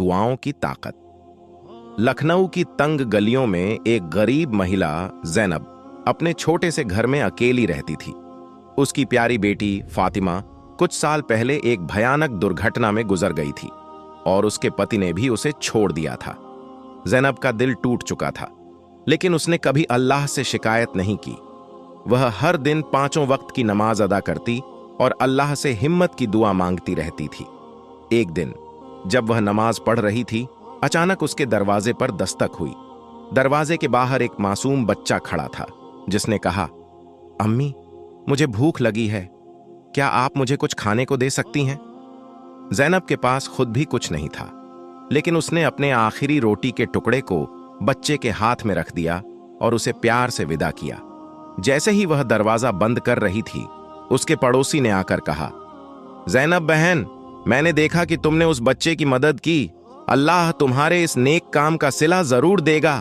दुआओं की ताकत। लखनऊ की तंग गलियों में एक गरीब महिला जैनब अपने छोटे से घर में अकेली रहती थी। उसकी प्यारी बेटी फातिमा कुछ साल पहले एक भयानक दुर्घटना में गुजर गई थी और उसके पति ने भी उसे छोड़ दिया था। जैनब का दिल टूट चुका था, लेकिन उसने कभी अल्लाह से शिकायत नहीं की। वह हर दिन 5 वक्त की नमाज अदा करती और अल्लाह से हिम्मत की दुआ मांगती रहती थी। एक दिन जब वह नमाज पढ़ रही थी, अचानक उसके दरवाजे पर दस्तक हुई। दरवाजे के बाहर एक मासूम बच्चा खड़ा था, जिसने कहा, अम्मी, मुझे भूख लगी है, क्या आप मुझे कुछ खाने को दे सकती हैं? जैनब के पास खुद भी कुछ नहीं था, लेकिन उसने अपने आखिरी रोटी के टुकड़े को बच्चे के हाथ में रख दिया और उसे प्यार से विदा किया। जैसे ही वह दरवाजा बंद कर रही थी, उसके पड़ोसी ने आकर कहा, जैनब बहन, मैंने देखा कि तुमने उस बच्चे की मदद की। अल्लाह तुम्हारे इस नेक काम का सिला जरूर देगा।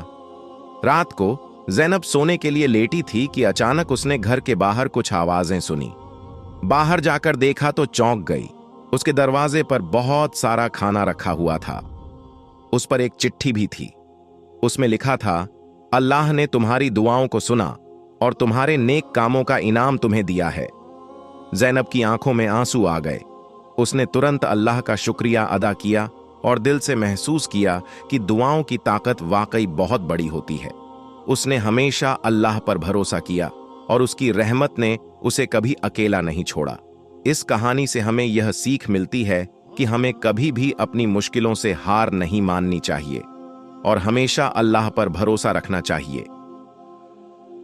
रात को जैनब सोने के लिए लेटी थी कि अचानक उसने घर के बाहर कुछ आवाजें सुनी। बाहर जाकर देखा तो चौंक गई। उसके दरवाजे पर बहुत सारा खाना रखा हुआ था। उस पर एक चिट्ठी भी थी। उसमें लिखा था, अल्लाह ने तुम्हारी दुआओं को सुना और तुम्हारे नेक कामों का इनाम तुम्हें दिया है। जैनब की आंखों में आंसू आ गए। उसने तुरंत अल्लाह का शुक्रिया अदा किया और दिल से महसूस किया कि दुआओं की ताकत वाकई बहुत बड़ी होती है। उसने हमेशा अल्लाह पर भरोसा किया और उसकी रहमत ने उसे कभी अकेला नहीं छोड़ा। इस कहानी से हमें यह सीख मिलती है कि हमें कभी भी अपनी मुश्किलों से हार नहीं माननी चाहिए और हमेशा अल्लाह पर भरोसा रखना चाहिए।